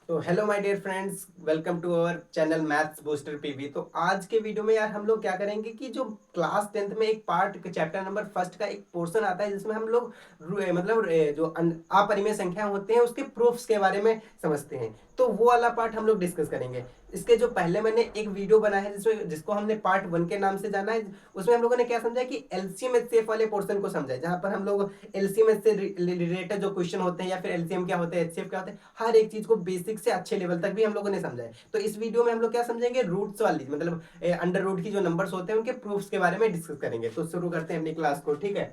तो hello my dear friends, welcome to our channel maths booster PV. तो आज के वीडियो में यार हम लोग क्या करेंगे कि जो क्लास 10th में एक पार्ट चैप्टर नंबर फर्स्ट का एक पोर्शन आता है जिसमें हम लोग जो अपरिमेय संख्या होते हैं उसके प्रूफ्स के बारे में समझते हैं। तो वो वाला पार्ट हम लोग डिस्कस करेंगे। इसके जो पहले मैंने एक वीडियो बनाया है जिसको हमने पार्ट 1 के नाम से जाना है, उसमें हम लोगों ने क्या समझा कि एलसीएम एचसीएफ वाले पोर्शन को समझा है, जहां पर हम लोग एलसीएम से रिलेटेड जो क्वेश्चन होते हैं या फिर एलसीएम क्या होता है, एचसीएफ क्या होता है, हर एक चीज को बेसिक से अच्छे लेवल तक भी हम लोगों ने समझा है। तो इस वीडियो में हम लोग क्या समझेंगे, रूट्स वाली मतलब अंडर रूट की जो नंबर्स होते हैं उनके प्रूफ्स के बारे में डिस्कस करेंगे। तो शुरू करते हैं अपनी क्लास को, ठीक है।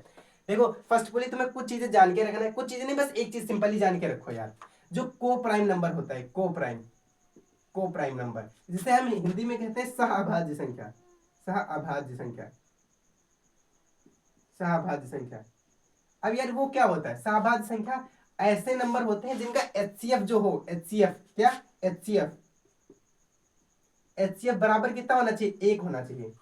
देखो फर्स्ट बोली तुम्हें कुछ चीजें जान के रखना है, कुछ चीजें नहीं, बस एक चीज सिंपली जान के रखो यार। जो को प्राइम नंबर होता है, को प्राइम नंबर जिसे हम हिंदी में कहते हैं सहअभाज्य संख्या, सहअभाज्य संख्या, सहअभाज्य संख्या। अब यार वो क्या होता है, सहअभाज्य संख्या ऐसे नंबर होते हैं जिनका एचसीएफ जो हो, एचसीएफ क्या, एचसीएफ एचसीएफ बराबर कितना होना चाहिए, एक होना चाहिए।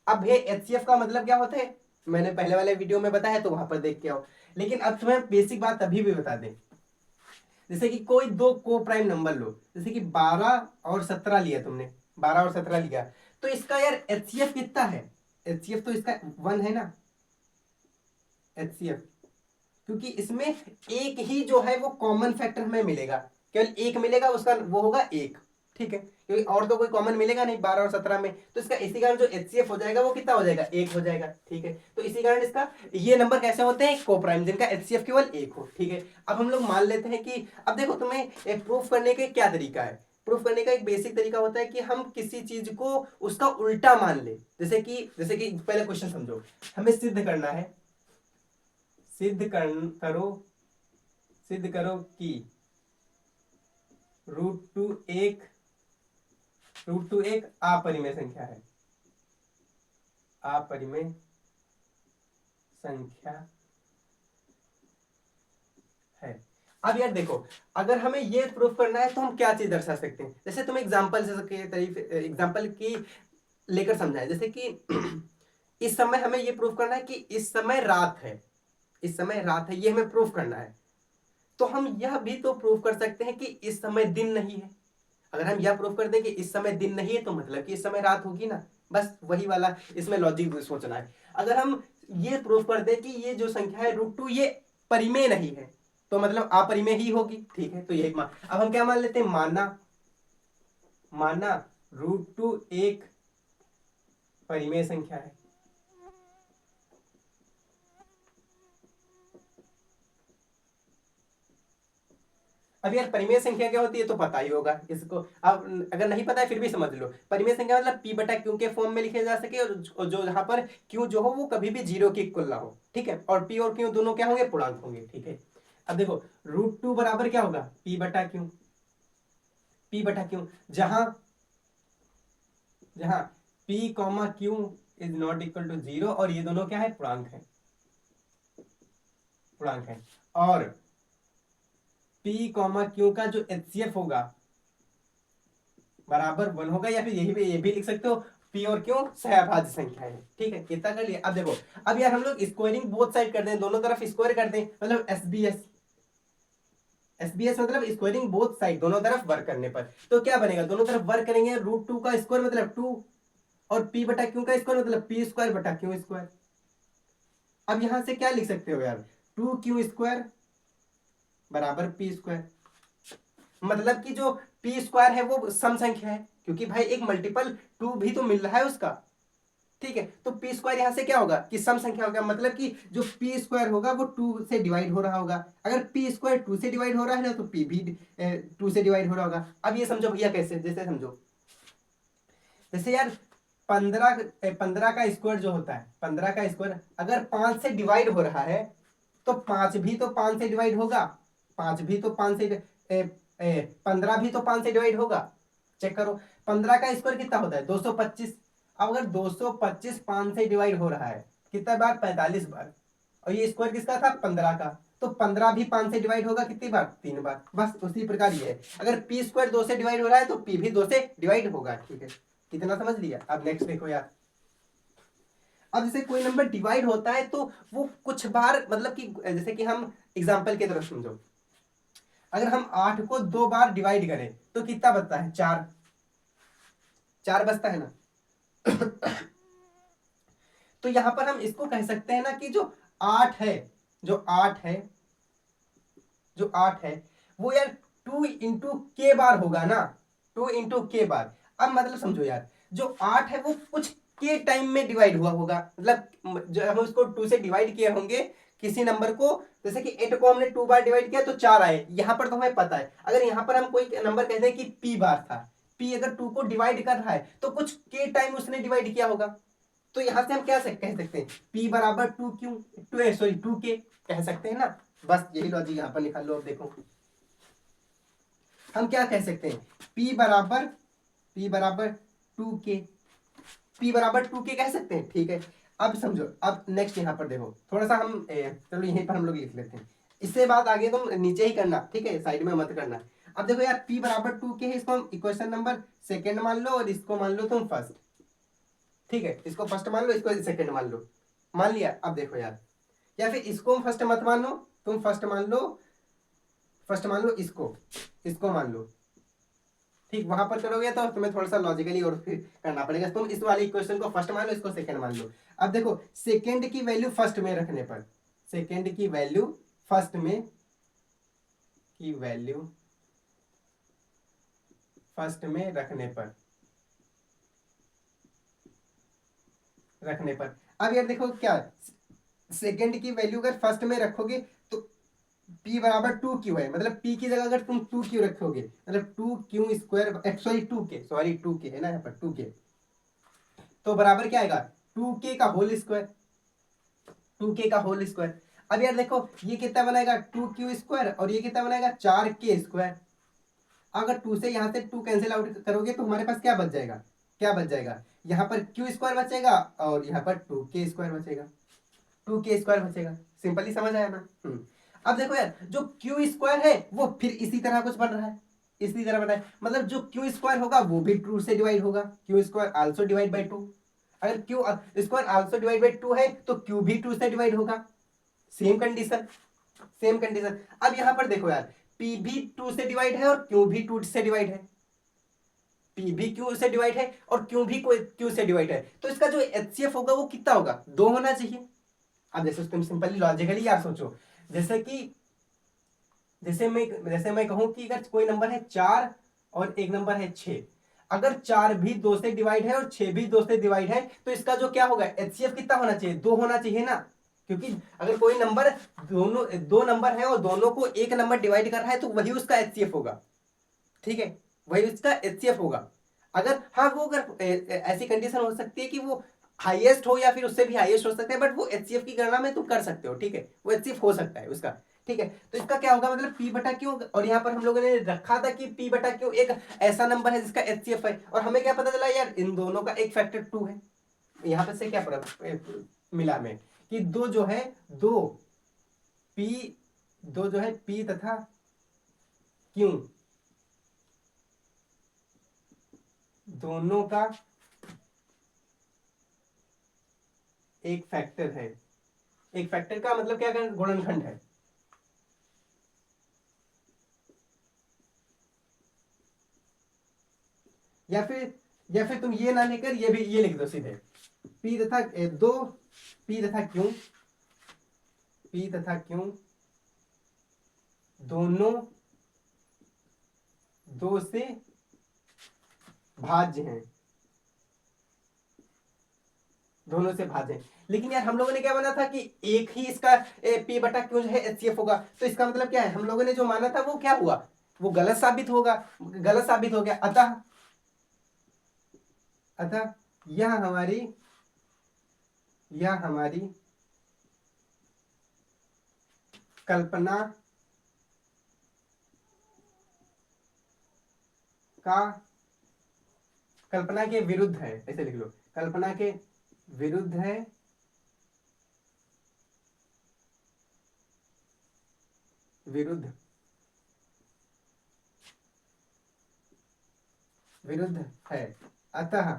अब ये एचसीएफ का मतलब क्या होता है, मैंने पहले वाले वीडियो में बताया तो वहां पर देख के आओ। लेकिन अब तुम्हें बेसिक बात अभी भी बता दें। जैसे कि कोई दो को प्राइम नंबर लो, जैसे कि 12 और 17 लिया तुमने, 12 और 17 लिया, तो इसका यार एचसीएफ कितना है, एचसीएफ तो इसका 1 है ना, एचसीएफ। क्योंकि इसमें एक ही जो है वो कॉमन फैक्टर हमें मिलेगा, केवल एक मिलेगा, उसका वो होगा एक, ठीक है। क्योंकि और तो कोई कॉमन मिलेगा नहीं 12 और 17 में, तो इसका इसी कारण जो एचसीएफ हो जाएगा वो कितना हो जाएगा, एक हो जाएगा, ठीक है। तो इसी कारण इसका ये नंबर कैसे होते हैं, कोप्राइम, जिनका एचसीएफ केवल एक हो, ठीक है। अब हम लोग मान लेते हैं कि अब देखो तुम्हें एक प्रूफ करने का क्या तरीका है। प्रूफ करने का एक बेसिक तरीका होता है कि हम किसी चीज को उसका उल्टा मान ले। जैसे कि पहले क्वेश्चन समझो, हमें सिद्ध करना है, सिद्ध करो, सिद्ध करो कि रूट टू एक अपरिमेय संख्या है, अपरिमेय संख्या है। अब यार देखो, अगर हमें ये प्रूफ करना है तो हम क्या चीज दर्शा सकते हैं। जैसे तुम एग्जांपल से एग्जांपल की लेकर समझाएं। जैसे कि इस समय हमें ये प्रूफ करना है कि इस समय रात है, इस समय रात है, ये हमें प्रूफ करना है। तो हम यह भी तो प्रूफ कर सकते हैं कि इस समय दिन नहीं है। अगर हम यह प्रूफ कर दें कि इस समय दिन नहीं है तो मतलब कि इस समय रात होगी ना। बस वही वाला इसमें लॉजिक सोचना है। अगर हम ये प्रूफ कर दें कि ये जो संख्या है रूट टू ये परिमेय नहीं है तो मतलब अपरिमेय ही होगी, ठीक है। तो ये मान, अब हम क्या मान लेते हैं, माना, माना रूट टू एक परिमेय संख्या है। अब यार परिमेय संख्या क्या होती है तो पता ही होगा इसको। अब अगर नहीं पता है फिर भी समझ लो, परिमेय संख्या मतलब पी बटा क्यू के फॉर्म में लिखे जा सके, और जो जहां पर क्यू जो हो वो कभी भी जीरो के इक्वल ना हो, ठीक है। और पी और क्यू दोनों क्या होंगे, पूर्णांक होंगे, ठीक है। अब देखो रूट टू बराबर क्या होगा, पी बटा क्यू, पी बटा क्यू, जहां जहां P comma Q is not equal to zero, और ये दोनों क्या है, पूर्णांक है, पूर्णांक है। और पी कॉमा क्यू का जो एचसीएफ होगा बराबर 1 होगा, या फिर ये भी लिख सकते हो, पी और क्यू सहअभाज्य संख्या है, ठीक है। कितना कर लिया। अब देखो, अब यार हम लोग स्क्वायरिंग बोथ साइड कर दें, दोनों तरफ स्क्वायर कर दें, मतलब एसबीएस, एसबीएस मतलब स्क्वायरिंग बोथ साइड, दोनों तरफ वर्क करने पर तो क्या बनेगा, दोनों तरफ वर्क करेंगे, रूट टू का स्क्वायर मतलब 2, और पी बटा क्यू का स्क्वायर मतलब पी स्क्वायर बटा क्यू स्क्वायर। अब यहां से क्या लिख सकते हो यार, 2q² बराबर पी स्क्वायर। मतलब कि जो पी स्क्वायर है वो सम संख्या है, क्योंकि भाई एक मल्टीपल 2 भी तो मिल रहा है उसका, ठीक है। तो पी स्क्वायर यहां से क्या होगा कि सम संख्या होगा, मतलब कि जो पी स्क्वायर होगा वो 2 से डिवाइड हो रहा होगा। अगर पी स्क्वायर 2 से डिवाइड हो रहा है ना तो पी भी 2 से डिवाइड हो रहा होगा। अब ये समझो भैया कैसे, जैसे समझो, जैसे यार 15 का स्क्वायर जो होता है, 15 का स्क्वायर अगर 5 से डिवाइड हो रहा है तो 5 भी तो 5 से डिवाइड होगा, 5 भी तो 5 से 15 भी तो 5 से डिवाइड होगा। चेक करो, 15 का स्क्वायर कितना होता है, 225। अब अगर 225 5 से डिवाइड हो रहा है कितना बार, 45 बार, और ये स्क्वायर किसका था, 15 का, तो 15 भी 5 से डिवाइड होगा कितनी बार, 3 बार। बस उसी प्रकार ये है, अगर पी स्क्वायर 2 से डिवाइड हो रहा है तो पी भी 2 से डिवाइड होगा, ठीक है। कितना समझ लिया। अब नेक्स्ट देखो यार, अब जैसे कोई नंबर डिवाइड होता है तो वो कुछ बार मतलब कि जैसे कि हम एग्जाम्पल की तरफ समझो, अगर हम 8 को 2 बार डिवाइड करें तो कितना बचता है? 4, 4 बचता है ना। तो यहां पर हम इसको कह सकते हैं ना कि जो 8 है, जो 8 है, जो 8 है वो यार 2 इंटू के बार होगा ना, 2 इंटू के बार। अब मतलब समझो यार, जो 8 है वो कुछ के टाइम में डिवाइड हुआ होगा, मतलब जो हम उसको 2 से डिवाइड किए होंगे किसी नंबर को, जैसे कि 8 को हमने 2 बार डिवाइड किया तो 4 आए, यहां पर तो हमें पता है। अगर यहां पर हम कोई नंबर कहते हैं कि पी बार था, पी अगर 2 को डिवाइड कर रहा है तो कुछ के टाइम उसने डिवाइड किया होगा। तो यहां से हम क्या कह सकते हैं? P बराबर 2 क्यू, 2 सॉरी 2 के कह सकते हैं ना। बस यही लॉजिक यहां पर निकाल लो। अब देखो हम क्या कह सकते हैं? P बराबर 2 के, P बराबर 2 के कह सकते हैं, ठीक है। अब समझो, अब नेक्स्ट यहां पर देखो थोड़ा सा हम चलो यहीं पर हम लोग लिख लेते हैं, इससे बात आगे तुम नीचे ही करना, ठीक है, साइड में मत करना। अब देखो यार P बराबर 2 के है, इसको हम इक्वेशन नंबर सेकेंड मान लो और इसको मान लो तुम फर्स्ट, ठीक है, इसको फर्स्ट मान लो, इसको सेकंड मान लो, मान लिया। अब देखो यार, या फिर इसको फर्स्ट मत मान लो, तुम फर्स्ट मान लो, फर्स्ट मान लो इसको, इसको मान लो, ठीक। वहां पर करोगे तो तुम्हें थोड़ा सा लॉजिकली और फिर करना पड़ेगा। तुम इस वाले इक्वेशन को फर्स्ट मान लो, इसको सेकंड मान लो। अब देखो सेकंड की वैल्यू फर्स्ट में रखने पर, सेकंड की वैल्यू फर्स्ट में, की वैल्यू फर्स्ट में रखने पर अब यार देखो क्या, सेकंड की वैल्यू अगर फर्स्ट में रखोगे तो P बराबर 2 क्यू है, मतलब P की जगह अगर तुम 2 क्यू रखोगे, मतलब 2 क्यू स्क्वायर, सॉरी 2 के है ना, यहाँ पर 2 के, तो बराबर क्या आएगा? 2 के का होल स्क्वायर, 2 के का होल स्क्वायर। अब यार देखो ये कितना बनाएगा? 2 क्यू स्क्वायर, और ये कितना बनाएगा? 4 के स्क्वायर। अगर 2 से यहां से 2 कैंसिल आउट करोगे तो हमारे पास क्या बच जाएगा? क्या बच जाएगा? यहाँ पर क्यू स्क्वायर बचेगा और यहाँ पर 2 के स्क्वायर बचेगा, 2 के स्क्वायर बचेगा। सिंपली समझ आया ना? अब देखो यार जो क्यू स्क्वायर है वो फिर इसी तरह कुछ बन रहा है, इसी तरह बना है, मतलब जो क्यू स्क्वायर होगा वो भी 2 से डिवाइड होगा, Q square also divide by 2। अगर Q square also divide by 2 है तो क्यू भी 2 से डिवाइड होगा। Same condition, same condition. अब यहां पर देखो यार, पी भी 2 से डिवाइड है और क्यू भी 2 से डिवाइड है, पी भी क्यू से डिवाइड है और क्यू भी क्यू से डिवाइड है, तो इसका जो एचसीएफ होगा वो कितना होगा? 2 होना चाहिए। अब जैसे तुम सिंपली लॉजिकली यार सोचो, जैसे कि जैसे मैं कहूं कि अगर कोई नंबर है 4 और एक नंबर है 6, अगर 4 भी 2 से डिवाइड है और 6 भी 2 से डिवाइड है तो इसका जो क्या होगा? एचसीएफ कितना होना चाहिए? 2 होना चाहिए ना, क्योंकि अगर कोई नंबर दोनों 2 नंबर है और दोनों को एक नंबर डिवाइड कर रहा है तो वही उसका एचसीएफ होगा, ठीक है, वही उसका एचसीएफ होगा। अगर हाँ वो अगर ऐसी कंडीशन हो सकती है कि वो हाईएस्ट हो या फिर उससे भी हाईएस्ट हो सकता है, बट वो एचसीएफ की गणना में तुम कर सकते हो, ठीक है, वो एचसीएफ हो सकता है उसका, ठीक है। तो इसका क्या होगा? मतलब पी बटा क्यू, और यहाँ पर हम लोगों ने रखा था कि पी बटा क्यू एक ऐसा नंबर है जिसका एचसीएफ है, और हमें क्या पता चला यार? इन दोनों का एक फैक्टर 2 है। यहाँ पर से क्या मिला हमें कि दो जो है, दो पी, दो जो है पी तथा क्यू दोनों का एक फैक्टर है। एक फैक्टर का मतलब क्या? गुणनखंड है। या फिर तुम ये ना लेकर ये भी ये लिख दो सीधे, पी तथा दो, पी तथा क्यू, पी तथा क्यू दोनों 2 से भाज्य हैं, दोनों से भाज्य हैं। लेकिन यार हम लोगों ने क्या माना था कि एक ही इसका पी बटा क्यू जो है एचसीएफ होगा, तो इसका मतलब क्या है? हम लोगों ने जो माना था वो क्या हुआ? वो गलत साबित होगा, गलत साबित हो गया। अतः अतः यह हमारी यह हमारी कल्पना का कल्पना के विरुद्ध है, ऐसे लिख लो, कल्पना के विरुद्ध है, विरुद्ध विरुद्ध है। अतः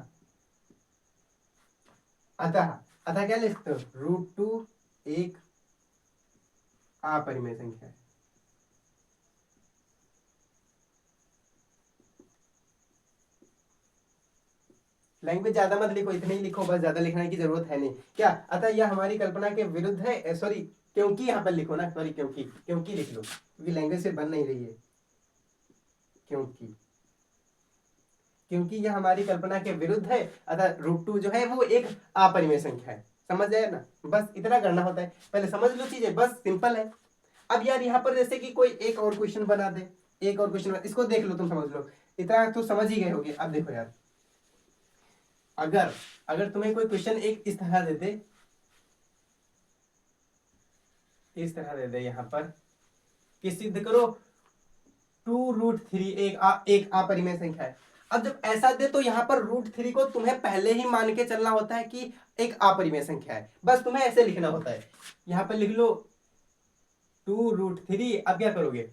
अतः अतः क्या लिखते हो? √2 एक अपरिमेय संख्या है। लैंग्वेज ज्यादा मत लिखो, इतने ही लिखो बस, ज्यादा लिखने की जरूरत है नहीं क्या। अतः यह हमारी कल्पना के विरुद्ध है, सॉरी क्योंकि यहाँ पर लिखो ना, सॉरी क्योंकि लिख लो, क्योंकि लैंग्वेज से बन नहीं रही है। क्योंकि यह हमारी कल्पना के विरुद्ध है, अतः √2 जो है वो एक अपरिमेय संख्या है। समझ जाए ना, बस इतना करना होता है, पहले समझ लो चीजें, बस सिंपल है। अब यार यहाँ पर जैसे कि कोई एक और क्वेश्चन बना दे, एक और क्वेश्चन, इसको देख लो, तुम समझ लो, इतना तो समझ ही गए होगे। अब देखो यार, अगर अगर तुम्हें कोई क्वेश्चन एक इस तरह दे दे, इस तरह दे दे यहाँ पर कि सिद्ध करो 2√3 एक अपरिमेय संख्या है। अब जब ऐसा दे तो यहाँ पर √3 को तुम्हें पहले ही मान के चलना होता है कि एक अपरिमेय संख्या है, बस तुम्हें ऐसे लिखना होता है। यहाँ पर लिख लो 2√3। अब क्या करोगे,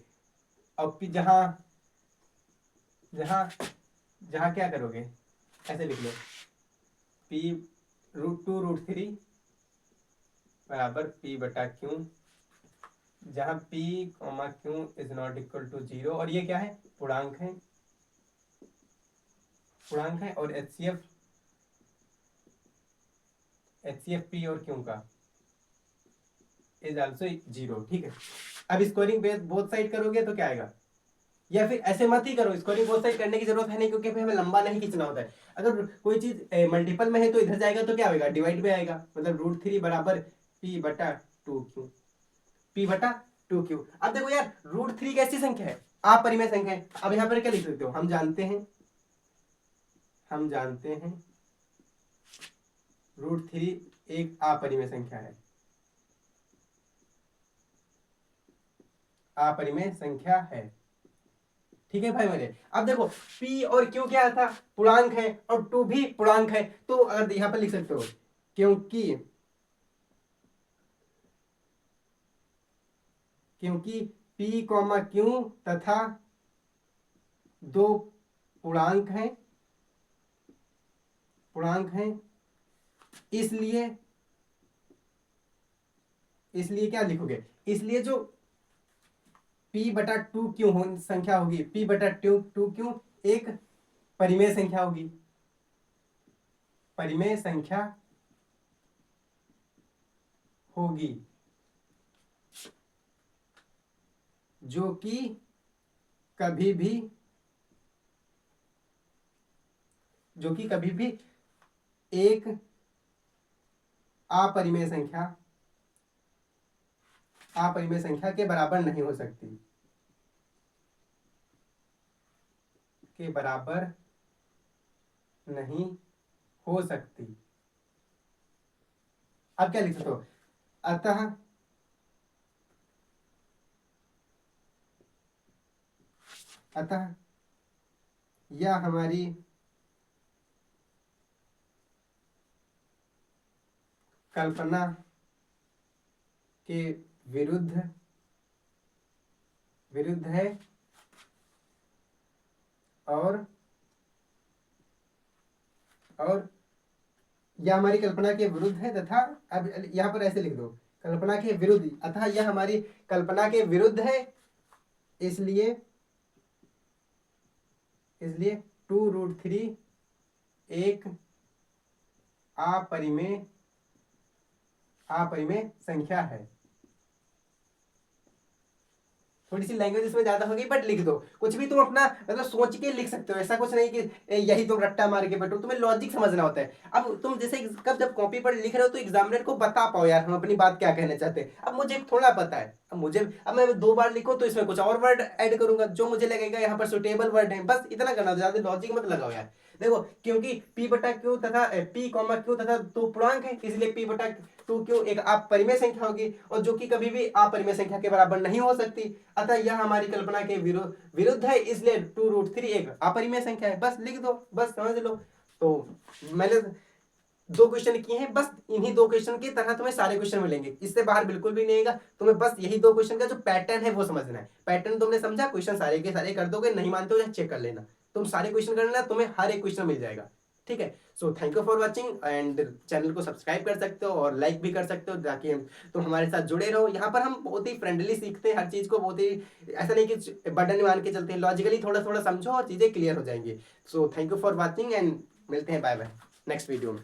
अब जहां जहां जहां क्या करोगे, ऐसे लिख लो p√2√3 बराबर p बटा क्यू, जहां p, q is not equal to 0, और ये क्या है, पूर्णांक है, और HCF p और q का इज आल्सो 0। ठीक है, अब स्कोरिंग बोथ साइड करोगे तो क्या आएगा, या फिर ऐसे मत ही करो, स्कोरिंग बोथ साइड करने की जरूरत है नहीं, क्योंकि फिर हमें लंबा नहीं खींचना होता है। अगर कोई चीज मल्टीपल में है तो इधर जाएगा तो क्या होगा, डिवाइड में आएगा, मतलब √3 बराबर p बटा 2q, अब देखो यार, √3 कैसी संख्या है, अपरिमेय संख्या है। अब यहाँ पर क्या लिख सकते हो, हम जानते हैं √3 एक अपरिमेय संख्या है, ठीक है भाई मेरे। अब देखो p और q क्या था, पूर्णांक है, और 2 भी पूर्णांक है, तो अगर यहाँ पर लिख सकते हो क्योंकि p, q तथा दो पूर्णांक हैं, इसलिए क्या लिखोगे, इसलिए जो p बटा 2q संख्या होगी, p बटा 2q एक परिमेय संख्या होगी, जो कि कभी भी एक अपरिमेय संख्या के बराबर नहीं हो सकती, अब क्या लिख सकते हो, अतः यह हमारी कल्पना के विरुद्ध है, और यह हमारी कल्पना के विरुद्ध है तथा, अब यहाँ पर ऐसे लिख दो, कल्पना के विरुद्ध, अतः यह हमारी कल्पना के विरुद्ध है, इसलिए 2√3 एक अपरिमेय संख्या है। थोड़ी सी लैंग्वेज इसमें ज्यादा होगी, बट लिख दो, कुछ भी तुम अपना मतलब सोच के लिख सकते हो, ऐसा कुछ नहीं कि यही तुम रट्टा मार के बैठो, तुम्हें लॉजिक समझना होता है। अब तुम जैसे जब कॉपी पर लिख रहे हो तो एग्जामिनर को बता पाओ यार हम अपनी बात क्या कहना चाहते हैं। अब मुझे थोड़ा पता है, अब मैं 2 बार लिखूं तो इसमें कुछ और वर्ड ऐड करूंगा जो मुझे लगेगा यहाँ पर सुटेबल वर्ड है, बस इतना करना, ज्यादा लॉजिक मत लगाओ यार। देखो क्योंकि p बटा q तथा p, q तथा दो पूर्णांक है, इसलिए p बटा 2q एक अपरिमेय संख्या होगी, और जो कि कभी भी अपरिमेय संख्या के बराबर नहीं हो सकती, अतः यह हमारी कल्पना के विरुद्ध है, इसलिए 2√3 एक अपरिमेय संख्या है। बस लिख दो, बस समझ लो। तो मैंने 2 क्वेश्चन किए हैं, बस इन्हीं 2 क्वेश्चन की तरह तुम्हें सारे क्वेश्चन मिलेंगे, इससे बाहर बिल्कुल भी नहीं आएगा। तुम्हें बस यही 2 क्वेश्चन का जो पैटर्न है वो समझना है। पैटर्न तुमने समझा, क्वेश्चन सारे के सारे कर दोगे, नहीं मानते हो चेक कर लेना, तुम सारे क्वेश्चन कर लेना, तुम्हें हर एक क्वेश्चन मिल जाएगा। ठीक है, so thank you for watching, and channel को सब्सक्राइब कर सकते हो और लाइक भी कर सकते हो, ताकि तुम हमारे साथ जुड़े रहो। यहाँ पर हम बहुत ही फ्रेंडली सीखते हैं हर चीज को, बहुत ही ऐसा नहीं कि बटन मान के चलते हैं, लॉजिकली थोड़ा थोड़ा समझो और चीजें क्लियर हो जाएंगी। So thank you for watching, and मिलते हैं, बाय बाय नेक्स्ट वीडियो में।